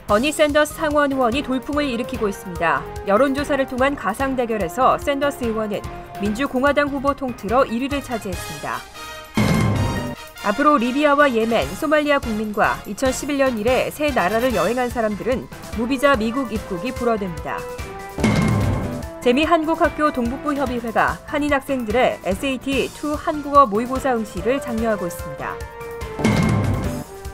버니 샌더스 상원 의원이 돌풍을 일으키고 있습니다. 여론조사를 통한 가상 대결에서 샌더스 의원은 민주공화당 후보 통틀어 1위를 차지했습니다. 앞으로 리비아와 예멘, 소말리아 국민과 2011년 이래 세 나라를 여행한 사람들은 무비자 미국 입국이 불어됩니다. 재미한국학교 동북부협의회가 한인 학생들의 SAT2 한국어 모의고사 응시를 장려하고 있습니다.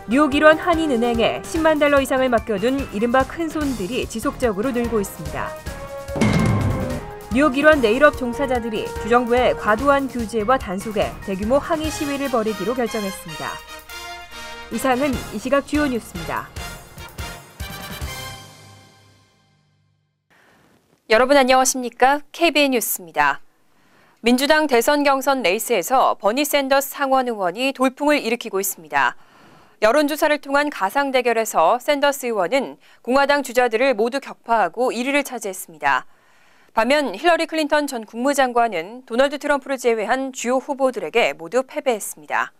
뉴욕 일원 한인은행에 10만 달러 이상을 맡겨둔 이른바 큰손들이 지속적으로 늘고 있습니다. 뉴욕 일원 네일업 종사자들이 주정부의 과도한 규제와 단속에 대규모 항의 시위를 벌이기로 결정했습니다. 이상은 이 시각 주요 뉴스입니다. 여러분 안녕하십니까? KBN 뉴스입니다. 민주당 대선 경선 레이스에서 버니 샌더스 상원 의원이 돌풍을 일으키고 있습니다. 여론조사를 통한 가상 대결에서 샌더스 의원은 공화당 주자들을 모두 격파하고 1위를 차지했습니다. 반면 힐러리 클린턴 전 국무장관은 도널드 트럼프를 제외한 주요 후보들에게 모두 패배했습니다.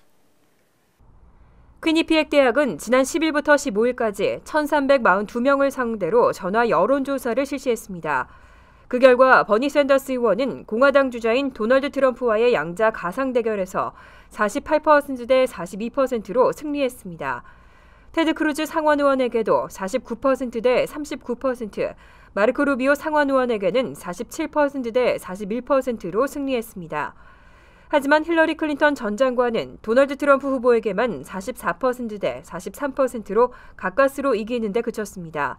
퀴니피액 대학은 지난 10일부터 15일까지 1,342명을 상대로 전화 여론조사를 실시했습니다. 그 결과 버니 샌더스 의원은 공화당 주자인 도널드 트럼프와의 양자 가상 대결에서 48% 대 42%로 승리했습니다. 테드 크루즈 상원 의원에게도 49% 대 39%, 마르코 루비오 상원 의원에게는 47% 대 41%로 승리했습니다. 하지만 힐러리 클린턴 전 장관은 도널드 트럼프 후보에게만 44% 대 43%로 가까스로 이기는 데 그쳤습니다.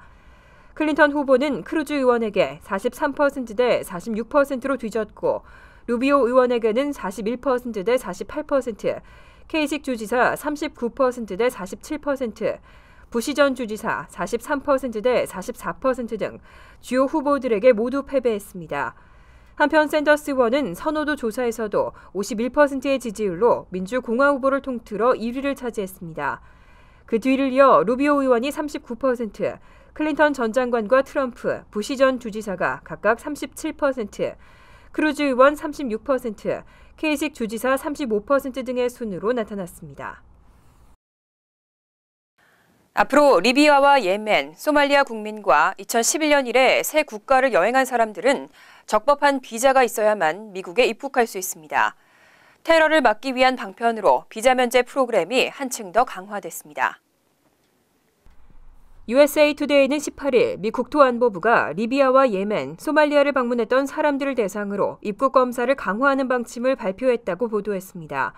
클린턴 후보는 크루즈 의원에게 43% 대 46%로 뒤졌고 루비오 의원에게는 41% 대 48%, 케이식 주지사 39% 대 47%, 부시 전 주지사 43% 대 44% 등 주요 후보들에게 모두 패배했습니다. 한편 샌더스 의원은 선호도 조사에서도 51%의 지지율로 민주공화 후보를 통틀어 1위를 차지했습니다. 그 뒤를 이어 루비오 의원이 39%, 클린턴 전 장관과 트럼프, 부시 전 주지사가 각각 37%, 크루즈 의원 36%, 케이식 주지사 35% 등의 순으로 나타났습니다. 앞으로 리비아와 예멘, 소말리아 국민과 2011년 이래 세 국가를 여행한 사람들은 적법한 비자가 있어야만 미국에 입국할 수 있습니다. 테러를 막기 위한 방편으로 비자 면제 프로그램이 한층 더 강화됐습니다. USA 투데이는 18일 미 국토안보부가 리비아와 예멘, 소말리아를 방문했던 사람들을 대상으로 입국 검사를 강화하는 방침을 발표했다고 보도했습니다.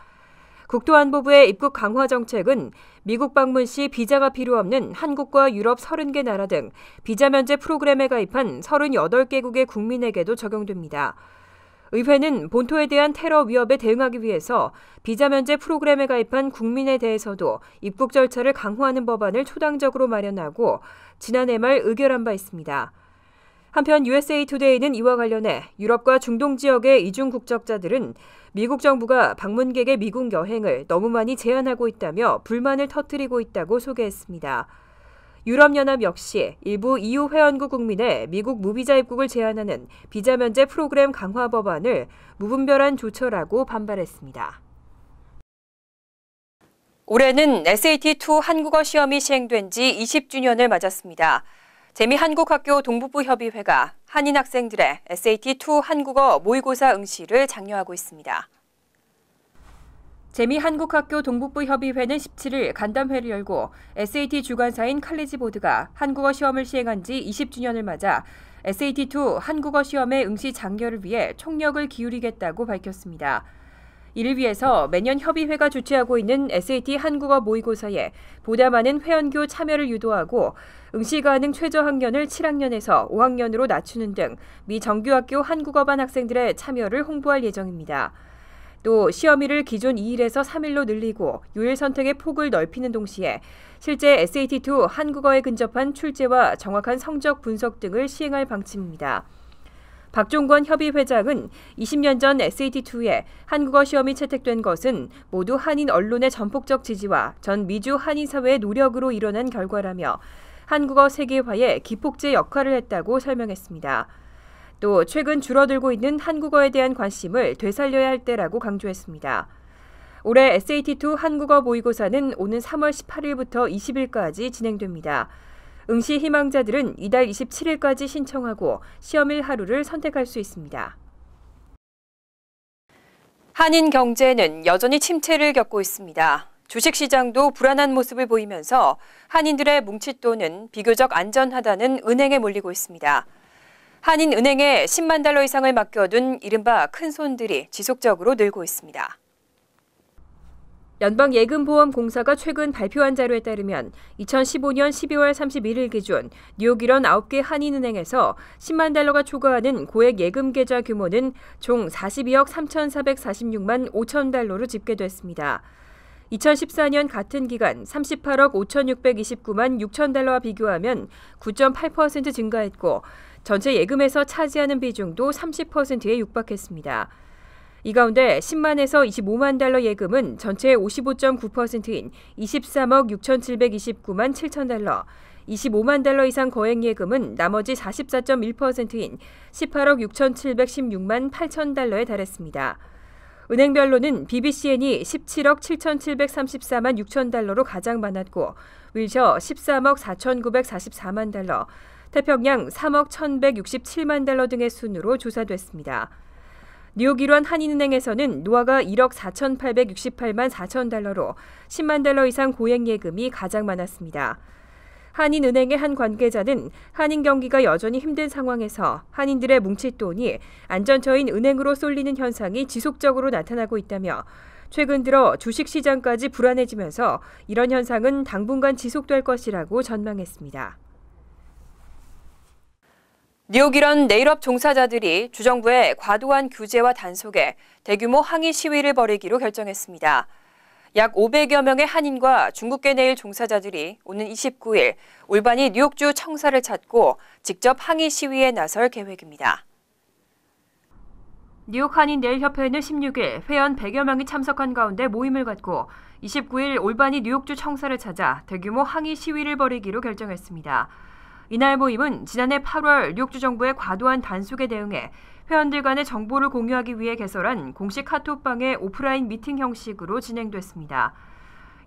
국토안보부의 입국 강화 정책은 미국 방문 시 비자가 필요 없는 한국과 유럽 30개 나라 등 비자 면제 프로그램에 가입한 38개국의 국민에게도 적용됩니다. 의회는 본토에 대한 테러 위협에 대응하기 위해서 비자 면제 프로그램에 가입한 국민에 대해서도 입국 절차를 강화하는 법안을 초당적으로 마련하고 지난해 말 의결한 바 있습니다. 한편 USA 투데이는 이와 관련해 유럽과 중동 지역의 이중 국적자들은 미국 정부가 방문객의 미국 여행을 너무 많이 제한하고 있다며 불만을 터뜨리고 있다고 소개했습니다. 유럽연합 역시 일부 EU 회원국 국민의 미국 무비자 입국을 제한하는 비자 면제 프로그램 강화 법안을 무분별한 조처라고 반발했습니다. 올해는 SAT2 한국어 시험이 시행된 지 20주년을 맞았습니다. 재미한국학교 동북부협의회가 한인 학생들의 SAT2 한국어 모의고사 응시를 장려하고 있습니다. 재미한국학교 동북부협의회는 17일 간담회를 열고 SAT 주관사인 칼리지보드가 한국어 시험을 시행한 지 20주년을 맞아 SAT2 한국어 시험의 응시 장려를 위해 총력을 기울이겠다고 밝혔습니다. 이를 위해서 매년 협의회가 주최하고 있는 SAT 한국어 모의고사에 보다 많은 회원교 참여를 유도하고 응시 가능 최저 학년을 7학년에서 5학년으로 낮추는 등 미 정규학교 한국어반 학생들의 참여를 홍보할 예정입니다. 또 시험일을 기존 2일에서 3일로 늘리고 요일 선택의 폭을 넓히는 동시에 실제 SAT2 한국어에 근접한 출제와 정확한 성적 분석 등을 시행할 방침입니다. 박종권 협의회장은 20년 전 SAT2에 한국어 시험이 채택된 것은 모두 한인 언론의 전폭적 지지와 전 미주 한인 사회의 노력으로 일어난 결과라며 한국어 세계화에 기폭제 역할을 했다고 설명했습니다. 또 최근 줄어들고 있는 한국어에 대한 관심을 되살려야 할 때라고 강조했습니다. 올해 SAT2 한국어 모의고사는 오는 3월 18일부터 20일까지 진행됩니다. 응시 희망자들은 이달 27일까지 신청하고 시험일 하루를 선택할 수 있습니다. 한인 경제는 여전히 침체를 겪고 있습니다. 주식시장도 불안한 모습을 보이면서 한인들의 뭉칫돈은 비교적 안전하다는 은행에 몰리고 있습니다. 한인은행에 10만 달러 이상을 맡겨둔 이른바 큰손들이 지속적으로 늘고 있습니다. 연방예금보험공사가 최근 발표한 자료에 따르면 2015년 12월 31일 기준 뉴욕 일원 9개 한인은행에서 10만 달러가 초과하는 고액 예금 계좌 규모는 총 42억 3,446만 5천 달러로 집계됐습니다. 2014년 같은 기간 38억 5,629만 6천 달러와 비교하면 9.8% 증가했고 전체 예금에서 차지하는 비중도 30%에 육박했습니다. 이 가운데 10만에서 25만 달러 예금은 전체의 55.9%인 23억 6,729만 7천 달러, 25만 달러 이상 거액 예금은 나머지 44.1%인 18억 6,716만 8천 달러에 달했습니다. 은행별로는 BBCN이 17억 7,734만 6천 달러로 가장 많았고 윌셔 13억 4,944만 달러, 태평양 3억 1,167만 달러 등의 순으로 조사됐습니다. 뉴욕 일원 한인은행에서는 노아가 1억 4,868만 4천 달러로 10만 달러 이상 고액 예금이 가장 많았습니다. 한인은행의 한 관계자는 한인 경기가 여전히 힘든 상황에서 한인들의 뭉칫돈이 안전처인 은행으로 쏠리는 현상이 지속적으로 나타나고 있다며 최근 들어 주식시장까지 불안해지면서 이런 현상은 당분간 지속될 것이라고 전망했습니다. 뉴욕 일원 네일업 종사자들이 주정부의 과도한 규제와 단속에 대규모 항의 시위를 벌이기로 결정했습니다. 약 500여 명의 한인과 중국계 네일 종사자들이 오는 29일 올바니 뉴욕주 청사를 찾고 직접 항의 시위에 나설 계획입니다. 뉴욕 한인 네일 협회는 16일 회원 100여 명이 참석한 가운데 모임을 갖고 29일 올바니 뉴욕주 청사를 찾아 대규모 항의 시위를 벌이기로 결정했습니다. 이날 모임은 지난해 8월 뉴욕주 정부의 과도한 단속에 대응해 회원들 간의 정보를 공유하기 위해 개설한 공식 카톡방의 오프라인 미팅 형식으로 진행됐습니다.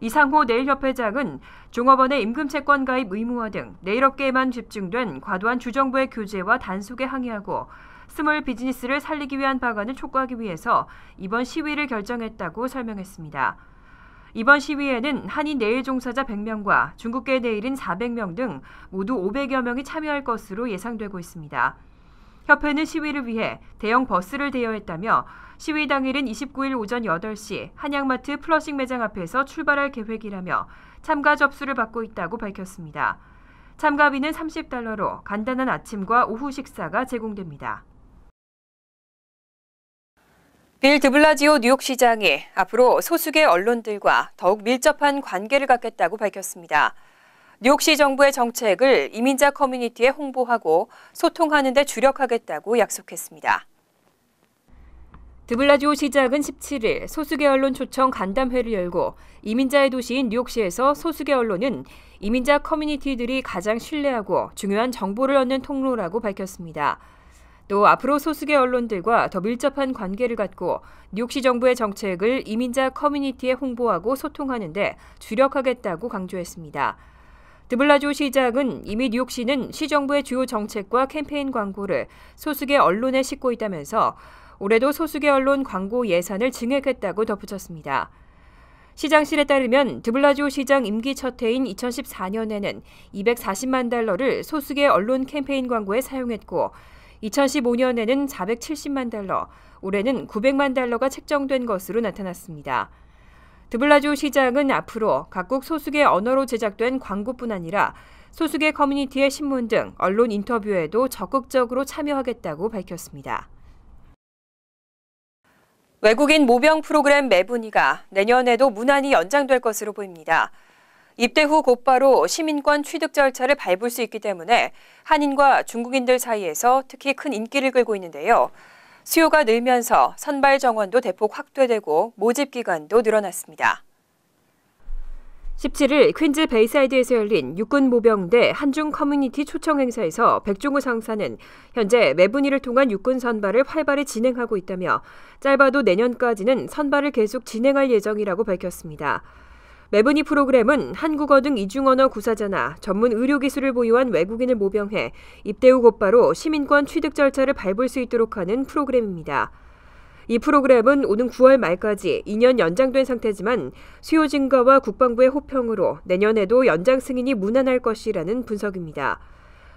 이상호 네일협회장은 종업원의 임금채권 가입 의무화 등 네일업계에만 집중된 과도한 주정부의 규제와 단속에 항의하고 스몰 비즈니스를 살리기 위한 방안을 촉구하기 위해서 이번 시위를 결정했다고 설명했습니다. 이번 시위에는 한인 네일 종사자 100명과 중국계 네일인 400명 등 모두 500여 명이 참여할 것으로 예상되고 있습니다. 협회는 시위를 위해 대형 버스를 대여했다며 시위 당일인 29일 오전 8시 한양마트 플러싱 매장 앞에서 출발할 계획이라며 참가 접수를 받고 있다고 밝혔습니다. 참가비는 $30로 간단한 아침과 오후 식사가 제공됩니다. 빌 드블라지오 뉴욕시장이 앞으로 소수계 언론들과 더욱 밀접한 관계를 갖겠다고 밝혔습니다. 뉴욕시 정부의 정책을 이민자 커뮤니티에 홍보하고 소통하는 데 주력하겠다고 약속했습니다. 드블라지오 시장은 17일 소수계 언론 초청 간담회를 열고 이민자의 도시인 뉴욕시에서 소수계 언론은 이민자 커뮤니티들이 가장 신뢰하고 중요한 정보를 얻는 통로라고 밝혔습니다. 또 앞으로 소수계 언론들과 더 밀접한 관계를 갖고 뉴욕시 정부의 정책을 이민자 커뮤니티에 홍보하고 소통하는 데 주력하겠다고 강조했습니다. 드블라지오 시장은 이미 뉴욕시는 시정부의 주요 정책과 캠페인 광고를 소수계 언론에 싣고 있다면서 올해도 소수계 언론 광고 예산을 증액했다고 덧붙였습니다. 시장실에 따르면 드블라지오 시장 임기 첫 해인 2014년에는 240만 달러를 소수계 언론 캠페인 광고에 사용했고 2015년에는 470만 달러, 올해는 900만 달러가 책정된 것으로 나타났습니다. 드블라지오 시장은 앞으로 각국 소수계 언어로 제작된 광고뿐 아니라 소수계 커뮤니티의 신문 등 언론 인터뷰에도 적극적으로 참여하겠다고 밝혔습니다. 외국인 모병 프로그램 매분위가 내년에도 무난히 연장될 것으로 보입니다. 입대 후 곧바로 시민권 취득 절차를 밟을 수 있기 때문에 한인과 중국인들 사이에서 특히 큰 인기를 끌고 있는데요. 수요가 늘면서 선발 정원도 대폭 확대되고 모집 기간도 늘어났습니다. 17일 퀸즈 베이사이드에서 열린 육군 모병대 한중 커뮤니티 초청 행사에서 백종우 상사는 현재 매분위를 통한 육군 선발을 활발히 진행하고 있다며 짧아도 내년까지는 선발을 계속 진행할 예정이라고 밝혔습니다. 매분이 프로그램은 한국어 등 이중언어 구사자나 전문 의료기술을 보유한 외국인을 모병해 입대 후 곧바로 시민권 취득 절차를 밟을 수 있도록 하는 프로그램입니다. 이 프로그램은 오는 9월 말까지 2년 연장된 상태지만 수요 증가와 국방부의 호평으로 내년에도 연장 승인이 무난할 것이라는 분석입니다.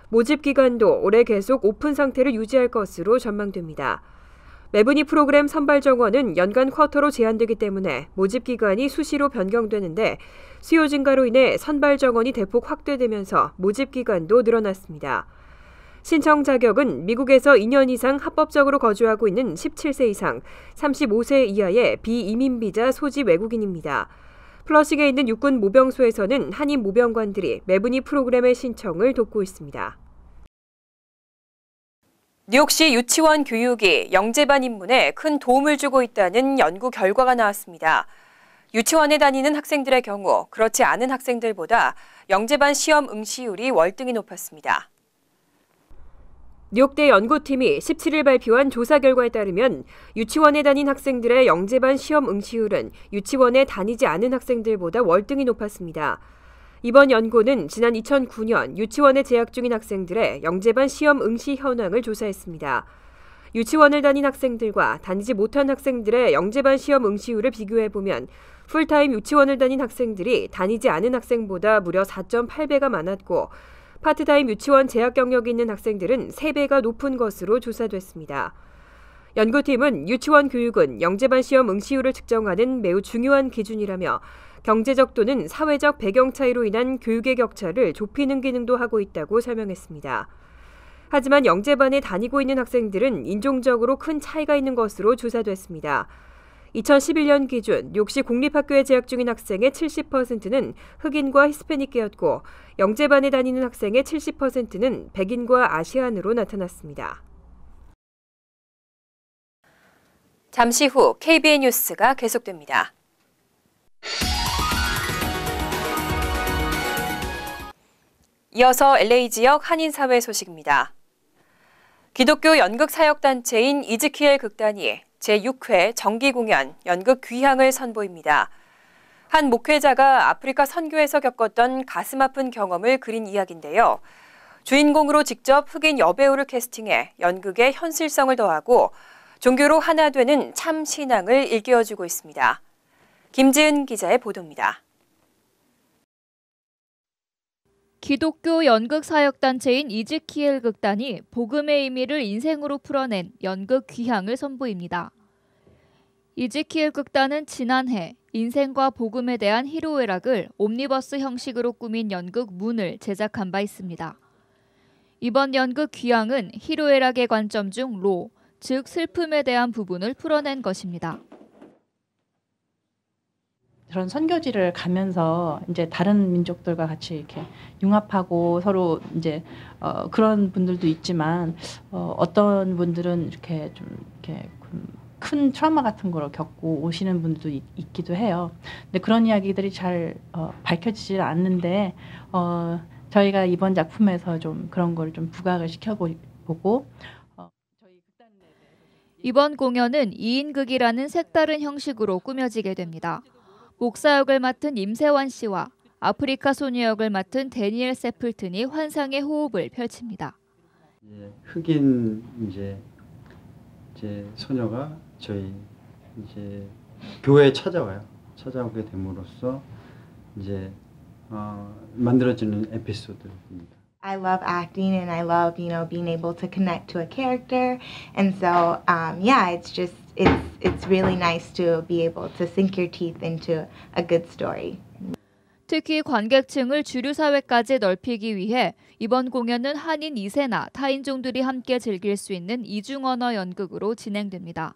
모집 기간도 올해 계속 오픈 상태를 유지할 것으로 전망됩니다. 매분이 프로그램 선발 정원은 연간 쿼터로 제한되기 때문에 모집 기간이 수시로 변경되는데 수요 증가로 인해 선발 정원이 대폭 확대되면서 모집 기간도 늘어났습니다. 신청 자격은 미국에서 2년 이상 합법적으로 거주하고 있는 17세 이상, 35세 이하의 비이민 비자 소지 외국인입니다. 플러싱에 있는 육군 모병소에서는 한인 모병관들이 매분이 프로그램의 신청을 돕고 있습니다. 뉴욕시 유치원 교육이 영재반 입문에 큰 도움을 주고 있다는 연구 결과가 나왔습니다. 유치원에 다니는 학생들의 경우 그렇지 않은 학생들보다 영재반 시험 응시율이 월등히 높았습니다. 뉴욕대 연구팀이 17일 발표한 조사 결과에 따르면 유치원에 다닌 학생들의 영재반 시험 응시율은 유치원에 다니지 않은 학생들보다 월등히 높았습니다. 이번 연구는 지난 2009년 유치원에 재학 중인 학생들의 영재반 시험 응시 현황을 조사했습니다. 유치원을 다닌 학생들과 다니지 못한 학생들의 영재반 시험 응시율을 비교해보면 풀타임 유치원을 다닌 학생들이 다니지 않은 학생보다 무려 4.8배가 많았고 파트타임 유치원 재학 경력이 있는 학생들은 3배가 높은 것으로 조사됐습니다. 연구팀은 유치원 교육은 영재반 시험 응시율을 측정하는 매우 중요한 기준이라며 경제적 또는 사회적 배경 차이로 인한 교육의 격차를 좁히는 기능도 하고 있다고 설명했습니다. 하지만 영재반에 다니고 있는 학생들은 인종적으로 큰 차이가 있는 것으로 조사됐습니다. 2011년 기준 뉴욕시 공립학교에 재학 중인 학생의 70%는 흑인과 히스패닉계였고 영재반에 다니는 학생의 70%는 백인과 아시안으로 나타났습니다. 잠시 후 KBN 뉴스가 계속됩니다. 이어서 LA 지역 한인사회 소식입니다. 기독교 연극사역단체인 이즈키엘 극단이 제6회 정기공연 연극 귀향을 선보입니다. 한 목회자가 아프리카 선교에서 겪었던 가슴 아픈 경험을 그린 이야기인데요. 주인공으로 직접 흑인 여배우를 캐스팅해 연극에 현실성을 더하고 종교로 하나 되는 참 신앙을 일깨워주고 있습니다. 김지은 기자의 보도입니다. 기독교 연극사역단체인 이즈키엘 극단이 복음의 의미를 인생으로 풀어낸 연극 귀향을 선보입니다. 이즈키엘 극단은 지난해 인생과 복음에 대한 희로애락을 옴니버스 형식으로 꾸민 연극 문을 제작한 바 있습니다. 이번 연극 귀향은 희로애락의 관점 중 로, 즉 슬픔에 대한 부분을 풀어낸 것입니다. 그런 선교지를 가면서 이제 다른 민족들과 같이 이렇게 융합하고 서로 이제 그런 분들도 있지만 어떤 분들은 이렇게 좀 이렇게 큰 트라우마 같은 걸 겪고 오시는 분들도 있기도 해요. 근데 그런 이야기들이 잘 밝혀지질 않는데 저희가 이번 작품에서 좀 그런 걸 좀 부각을 시켜보고 이번 공연은 2인극이라는 색다른 형식으로 꾸며지게 됩니다. 목사 역을 맡은 임세환 씨와 아프리카 소녀 역을 맡은 데니엘 세플튼이 환상의 호흡을 펼칩니다. 흑인 이제 소녀가 저희 이제 교회에 찾아오게 됨으로써 이제 만들어지는 에피소드입니다. I love acting and I love, being able to connect to a character. And so, it's really nice to be able to sink your teeth into a good story. 특히 관객층을 주류 사회까지 넓히기 위해 이번 공연은 한인 2세나 타인종들이 함께 즐길 수 있는 이중언어 연극으로 진행됩니다.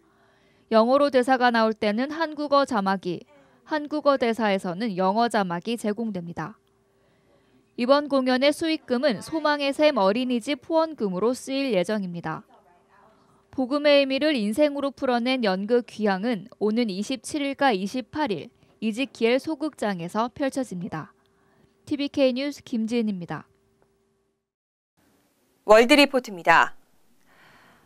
영어로 대사가 나올 때는 한국어 자막이, 한국어 대사에서는 영어 자막이 제공됩니다. 이번 공연의 수익금은 소망의 샘 어린이집 후원금으로 쓰일 예정입니다. 복음의 의미를 인생으로 풀어낸 연극 귀향은 오는 27일과 28일 이즈키엘 소극장에서 펼쳐집니다. TVK 뉴스 김지은입니다. 월드리포트입니다.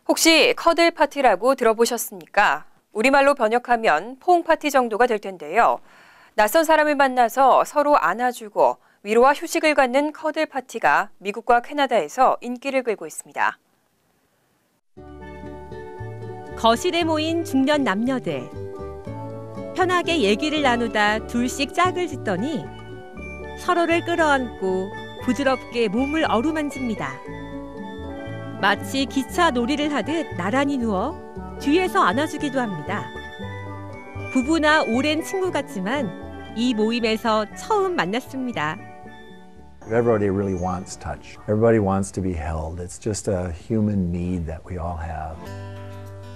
혹시 커들 파티라고 들어보셨습니까? 우리말로 번역하면 포옹 파티 정도가 될 텐데요. 낯선 사람을 만나서 서로 안아주고 위로와 휴식을 갖는 커들 파티가 미국과 캐나다에서 인기를 끌고 있습니다. 거실에 모인 중년 남녀들. 편하게 얘기를 나누다 둘씩 짝을 짓더니 서로를 끌어안고 부드럽게 몸을 어루만집니다. 마치 기차 놀이를 하듯 나란히 누워 뒤에서 안아주기도 합니다. 부부나 오랜 친구 같지만 이 모임에서 처음 만났습니다. Everybody really wants touch. Everybody wants to be held. It's just a human need that we all have.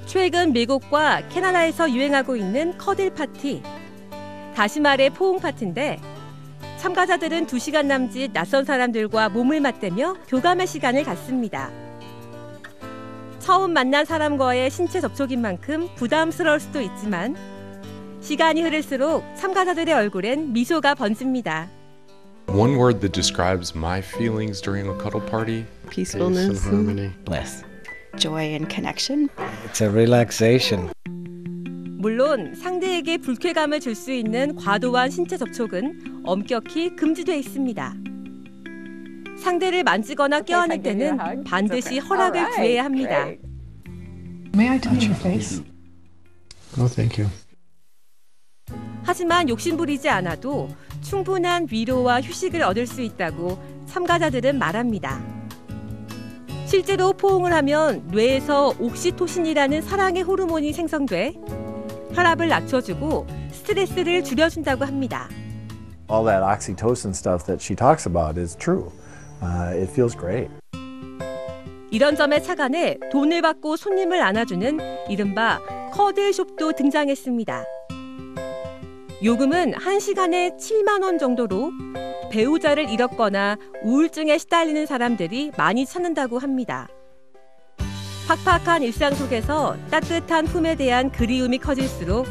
최근 미국과 캐나다에서 유행하고 있는 커들 파티. 다시 말해 포옹 파티인데 참가자들은 2시간 남짓 낯선 사람들과 몸을 맞대며 교감의 시간을 갖습니다. 처음 만난 사람과의 신체 접촉인 만큼 부담스러울 수도 있지만 시간이 흐를수록 참가자들의 얼굴엔 미소가 번집니다. One word that describes my feelings during a cuddle party: peacefulness, peace and harmony, bliss, joy and connection. It's a relaxation. 물론 상대에게 불쾌감을 줄 수 있는 과도한 신체 접촉은 엄격히 금지돼 있습니다. 상대를 만지거나 껴안을 때는 반드시 허락을 구해야 합니다. May I touch your face? No, thank you. 하지만 욕심부리지 않아도 충분한 위로와 휴식을 얻을 수 있다고 참가자들은 말합니다. 실제로 포옹을 하면 뇌에서 옥시토신이라는 사랑의 호르몬이 생성돼 혈압을 낮춰주고 스트레스를 줄여준다고 합니다. All that oxytocin stuff that she talks about is true. It feels great. 이런 점에 착안해 돈을 받고 손님을 안아주는 이른바 커들숍도 등장했습니다. 요금은 1시간에 7만 원 정도로 배우자를 잃었거나 우울증에 시달리는 사람들이 많이 찾는다고 합니다. 팍팍한 일상 속에서 따뜻한 품에 대한 그리움이 커질수록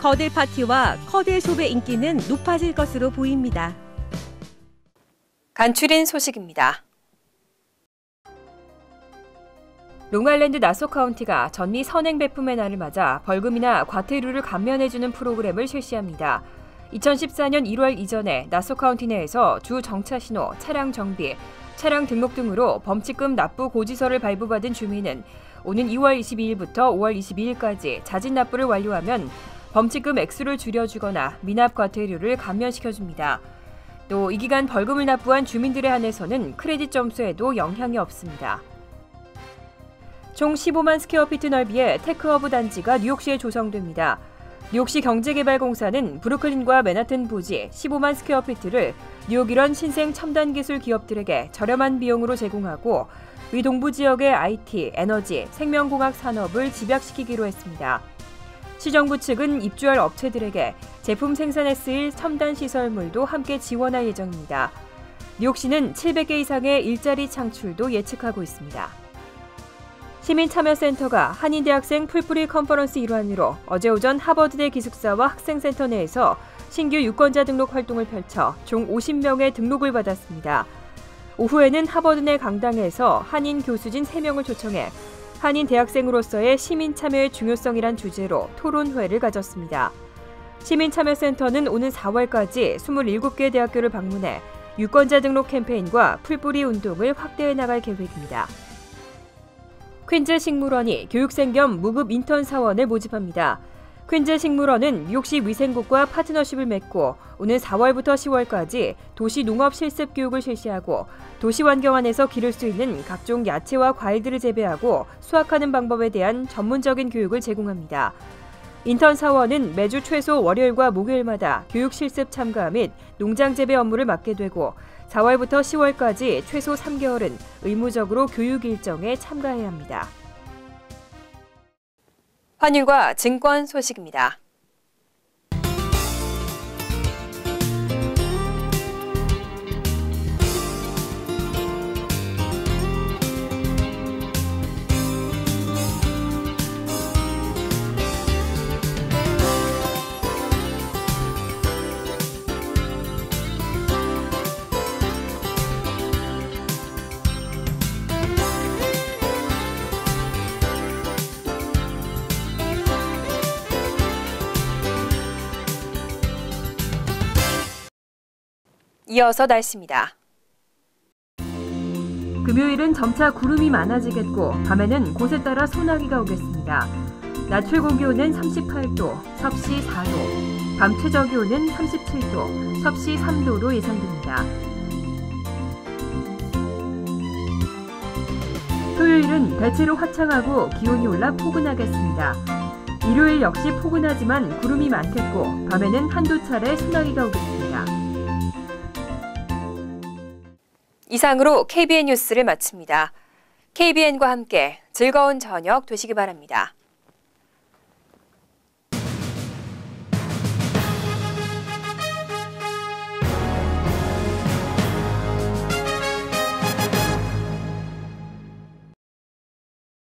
커들 파티와 커들숍의 인기는 높아질 것으로 보입니다. 간추린 소식입니다. 롱아일랜드 나소 카운티가 전미 선행 배품의 날을 맞아 벌금이나 과태료를 감면해주는 프로그램을 실시합니다. 2014년 1월 이전에 나소 카운티 내에서 주 정차 신호, 차량 정비, 차량 등록 등으로 범칙금 납부 고지서를 발부받은 주민은 오는 2월 22일부터 5월 22일까지 자진 납부를 완료하면 범칙금 액수를 줄여주거나 미납 과태료를 감면시켜줍니다. 또 이 기간 벌금을 납부한 주민들에 한해서는 크레딧 점수에도 영향이 없습니다. 총 15만 스퀘어피트 넓이의 테크허브 단지가 뉴욕시에 조성됩니다. 뉴욕시 경제개발공사는 브루클린과 맨하튼 부지 15만 스퀘어피트를 뉴욕 일원 신생 첨단 기술 기업들에게 저렴한 비용으로 제공하고 위 동부 지역의 IT, 에너지, 생명공학 산업을 집약시키기로 했습니다. 시정부 측은 입주할 업체들에게 제품 생산에 쓰일 첨단 시설물도 함께 지원할 예정입니다. 뉴욕시는 700개 이상의 일자리 창출도 예측하고 있습니다. 시민참여센터가 한인대학생 풀뿌리 컨퍼런스 일환으로 어제 오전 하버드대 기숙사와 학생센터 내에서 신규 유권자 등록 활동을 펼쳐 총 50명의 등록을 받았습니다. 오후에는 하버드 내 강당에서 한인 교수진 3명을 초청해 한인 대학생으로서의 시민참여의 중요성이란 주제로 토론회를 가졌습니다. 시민참여센터는 오는 4월까지 27개 대학교를 방문해 유권자 등록 캠페인과 풀뿌리 운동을 확대해 나갈 계획입니다. 퀸즈 식물원이 교육생 겸 무급 인턴 사원을 모집합니다. 퀸즈 식물원은 뉴욕시 위생국과 파트너십을 맺고 오는 4월부터 10월까지 도시 농업 실습 교육을 실시하고 도시 환경 안에서 기를 수 있는 각종 야채와 과일들을 재배하고 수확하는 방법에 대한 전문적인 교육을 제공합니다. 인턴 사원은 매주 최소 월요일과 목요일마다 교육 실습 참가 및 농장 재배 업무를 맡게 되고 4월부터 10월까지 최소 3개월은 의무적으로 교육 일정에 참가해야 합니다. 환율과 증권 소식입니다. 이어서 날씨입니다. 금요일은 점차 구름이 많아지겠고 밤에는 곳에 따라 소나기가 오겠습니다. 낮 최고 기온은 38도, 섭씨 4도, 밤 최저 기온은 37도, 섭씨 3도로 예상됩니다. 토요일은 대체로 화창하고 기온이 올라 포근하겠습니다. 일요일 역시 포근하지만 구름이 많겠고 밤에는 한두 차례 소나기가 오겠습니다. 이상으로 KBN 뉴스를 마칩니다. KBN과 함께 즐거운 저녁 되시기 바랍니다.